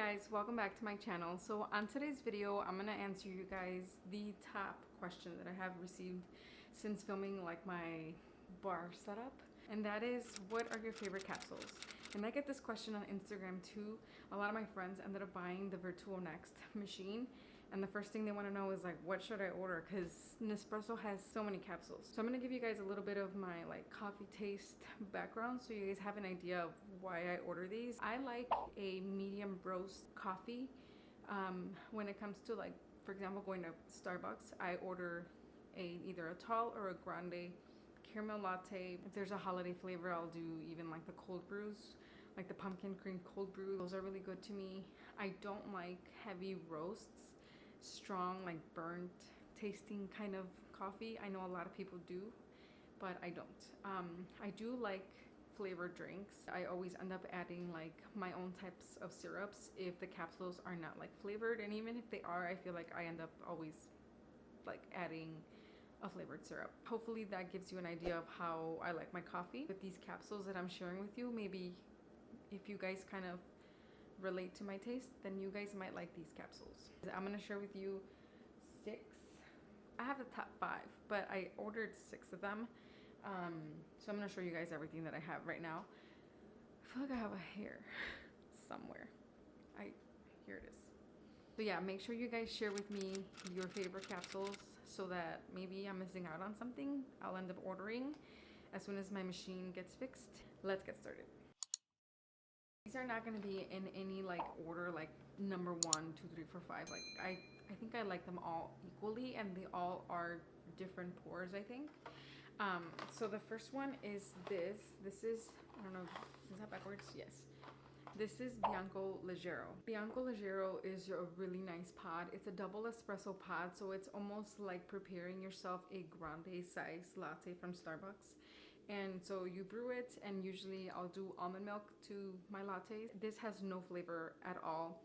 guys, welcome back to my channel. So on today's video, I'm gonna answer you guys the top question that I have received since filming like my bar setup, and that is, what are your favorite capsules? And I get this question on Instagram too. A lot of my friends ended up buying the Vertuo machine, and the first thing they want to know is like, what should I order? Because Nespresso has so many capsules. So I'm gonna give you guys a little bit of my like coffee taste background so you guys have an idea of why I order these. I like a medium roast coffee. When it comes to, like, for example, going to Starbucks, I order either a tall or a grande caramel latte. If there's a holiday flavor, I'll do even like the cold brews, like the pumpkin cream cold brew. Those are really good to me. I don't like heavy roasts, strong, like burnt tasting kind of coffee. I know a lot of people do, but I don't. I do like flavored drinks. I always end up adding like my own types of syrups if the capsules are not like flavored, and even if they are, I feel like I end up always like adding a flavored syrup. Hopefully that gives you an idea of how I like my coffee with these capsules that I'm sharing with you. Maybe if you guys kind of relate to my taste, then you guys might like these capsules. I'm gonna share with you 6. I have the top 5, but I ordered 6 of them. So I'm gonna show you guys everything that I have right now. I feel like I have a hair somewhere. Here it is. So yeah, make sure you guys share with me your favorite capsules so that maybe I'm missing out on something I'll end up ordering as soon as my machine gets fixed. Let's get started. These are not going to be in any like order, like number 1, 2, 3, 4, 5. Like I think I like them all equally, and they all are different pours, I think. So the first one is this. This is, I don't know, is that backwards? Yes. This is Bianco Legero. Bianco Legero is a really nice pod. It's a double espresso pod, so it's almost like preparing yourself a grande size latte from Starbucks. And so you brew it, and usually I'll do almond milk to my lattes. This has no flavor at all,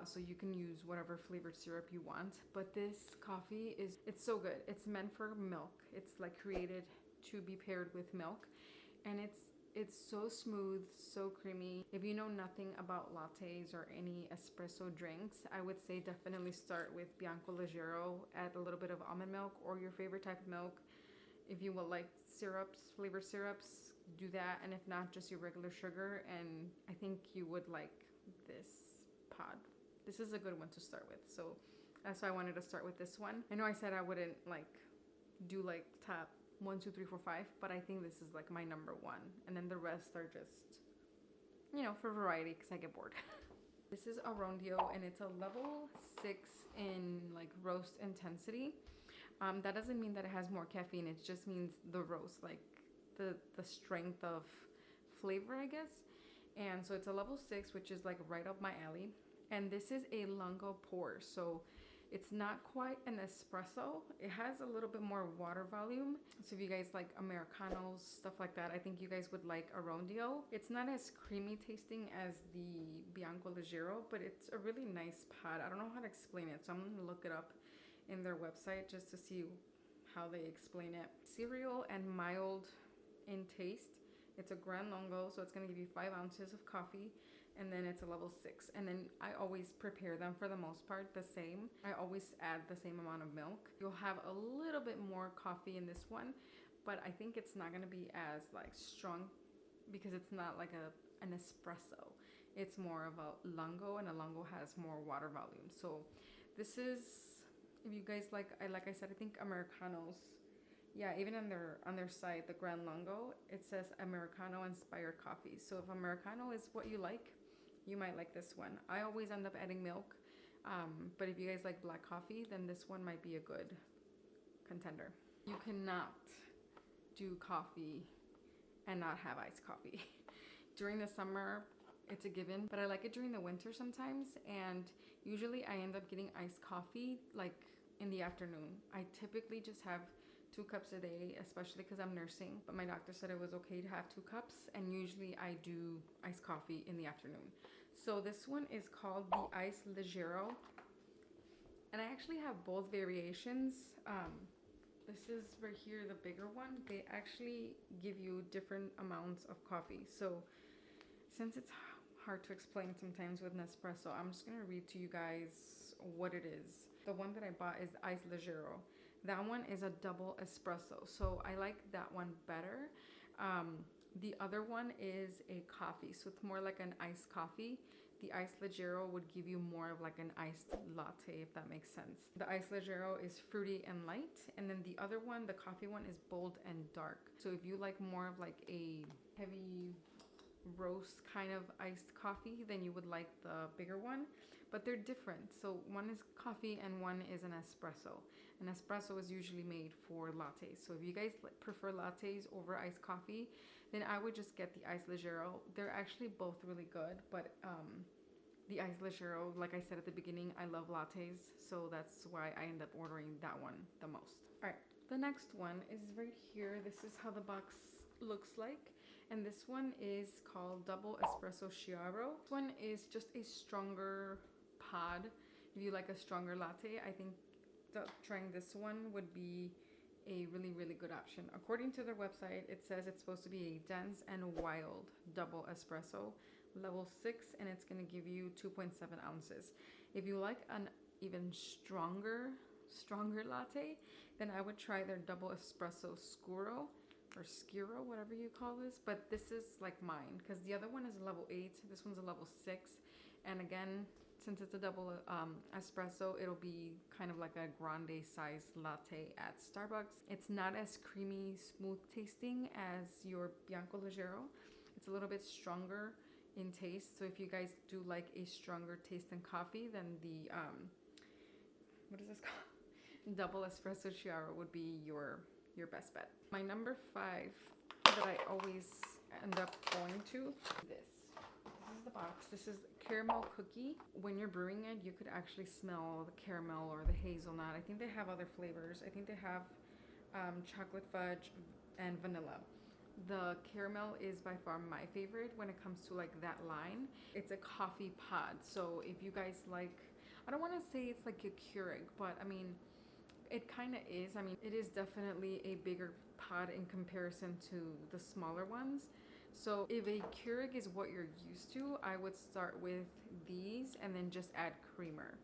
so you can use whatever flavored syrup you want. But this coffee it's so good. It's meant for milk. It's like created to be paired with milk, and it's so smooth, so creamy. If you know nothing about lattes or any espresso drinks, I would say definitely start with Bianco Leggero. Add a little bit of almond milk or your favorite type of milk. If you will like syrups, flavored syrups, do that. And if not, just your regular sugar. And I think you would like this pod. This is a good one to start with. So that's why I wanted to start with this one. I know I said I wouldn't like do like top 1, 2, 3, 4, 5, but I think this is like my number 1, and then the rest are just, you know, for variety because I get bored. This is Arondio, and it's a level 6 in like roast intensity. That doesn't mean that it has more caffeine. It just means the roast, like the strength of flavor, I guess. And so it's a level 6, which is like right up my alley. And this is a lungo pour, so it's not quite an espresso. It has a little bit more water volume. So if you guys like Americanos, stuff like that, I think you guys would like Arondio. It's not as creamy tasting as the Bianco Legero, but it's a really nice pod. I don't know how to explain it, so I'm gonna look it up in their website just to see how they explain it. Cereal and mild in taste. It's a Gran Lungo, so it's gonna give you 5 ounces of coffee, and then it's a level 6. And then I always prepare them for the most part the same. I always add the same amount of milk. You'll have a little bit more coffee in this one, but I think it's not gonna be as like strong because it's not like an espresso. It's more of a lungo, and a lungo has more water volume. So this is, if you guys like I said, I think Americanos. Yeah, even on their site, the Gran Lungo, it says Americano inspired coffee. So if Americano is what you like, you might like this one. I always end up adding milk, but if you guys like black coffee, then this one might be a good contender. You cannot do coffee and not have iced coffee. During the summer, it's a given, but I like it during the winter sometimes, and usually I end up getting iced coffee like in the afternoon. I typically just have 2 cups a day, especially because I'm nursing, but my doctor said it was okay to have 2 cups, and usually I do iced coffee in the afternoon. So this one is called the Iced Legero, and I actually have both variations. This is right here, the bigger one. They actually give you different amounts of coffee. So since it's hard to explain sometimes with Nespresso. I'm just gonna read to you guys what it is. The one that I bought is Ice Leggero. That one is a double espresso, so I like that one better. The other one is a coffee, so it's more like an iced coffee. The Ice Leggero would give you more of like an iced latte, if that makes sense. The Ice Leggero is fruity and light, and then the other one, the coffee one, is bold and dark. So if you like more of like a heavy roast kind of iced coffee, then you would like the bigger one. But they're different. So one is coffee and one is an espresso. An espresso is usually made for lattes. So if you guys prefer lattes over iced coffee, then I would just get the Ice Leggero. They're actually both really good, but the Ice Leggero, like I said at the beginning, I love lattes, so that's why I end up ordering that one the most. All right, the next one is right here. This is how the box looks like. And this one is called Double Espresso Chiaro. This one is just a stronger pod. If you like a stronger latte, I think trying this one would be a really, really good option. According to their website, it says it's supposed to be a dense and wild double espresso, level 6, and it's going to give you 2.7 ounces. If you like an even stronger latte, then I would try their double espresso scuro or Skiro, whatever you call this. But this is like mine, because the other one is a level 8, this one's a level 6. And again, since it's a double espresso, it'll be kind of like a grande size latte at Starbucks. It's not as creamy, smooth tasting as your Bianco Legero. It's a little bit stronger in taste. So if you guys do like a stronger taste in coffee, then the what is this called? Double Espresso Chiaro would be your best bet. My number 5 that I always end up going to is this. This is the box. This is caramel cookie. When you're brewing it, you could actually smell the caramel or the hazelnut. I think they have other flavors. I think they have chocolate fudge and vanilla. The caramel is by far my favorite when it comes to like that line. It's a coffee pod. So if you guys like, I don't want to say it's like a Keurig, but I mean, it kind of is. I mean, it is definitely a bigger pod in comparison to the smaller ones. So if a Keurig is what you're used to, I would start with these and then just add creamer.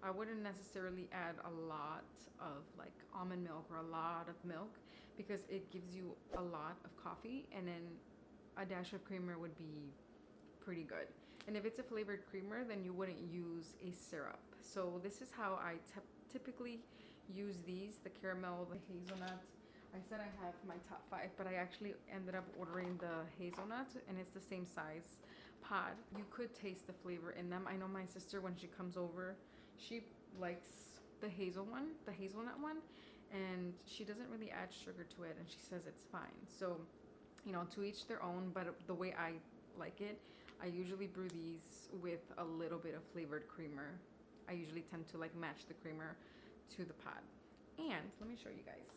I wouldn't necessarily add a lot of like almond milk or a lot of milk, because it gives you a lot of coffee, and then a dash of creamer would be pretty good. And if it's a flavored creamer, then you wouldn't use a syrup. So this is how I typically use these, the caramel, the hazelnut. I said I have my top 5, but I actually ended up ordering the hazelnut, and it's the same size pod. You could taste the flavor in them. I know my sister, when she comes over, she likes the hazelnut one, and she doesn't really add sugar to it, and she says it's fine. So, you know, to each their own, but the way I like it, I usually brew these with a little bit of flavored creamer. I usually tend to like match the creamer to the pod. And let me show you guys.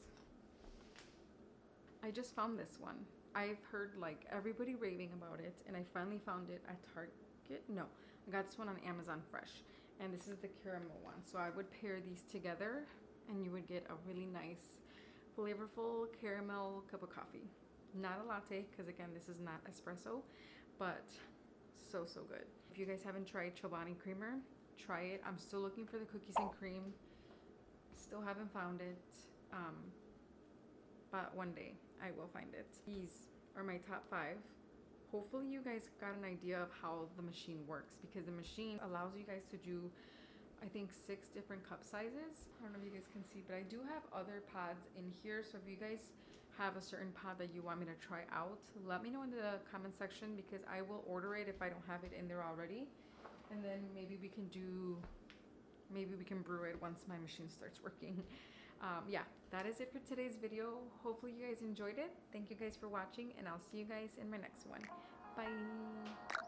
I just found this one. I've heard like everybody raving about it, and I finally found it at Target. No, I got this one on Amazon Fresh, and this is the caramel one. So I would pair these together, and you would get a really nice, flavorful caramel cup of coffee. Not a latte, because again, this is not espresso, but so good. If you guys haven't tried Chobani Creamer, try it. I'm still looking for the cookies and cream. Still haven't found it, but one day I will find it. These are my top 5. Hopefully you guys got an idea of how the machine works, because the machine allows you guys to do, I think, 6 different cup sizes. I don't know if you guys can see, but I do have other pods in here. So if you guys have a certain pod that you want me to try out, let me know in the comment section, because I will order it if I don't have it in there already. And then maybe we can brew it once my machine starts working. Yeah, that is it for today's video. Hopefully you guys enjoyed it. Thank you guys for watching, and I'll see you guys in my next one. Bye.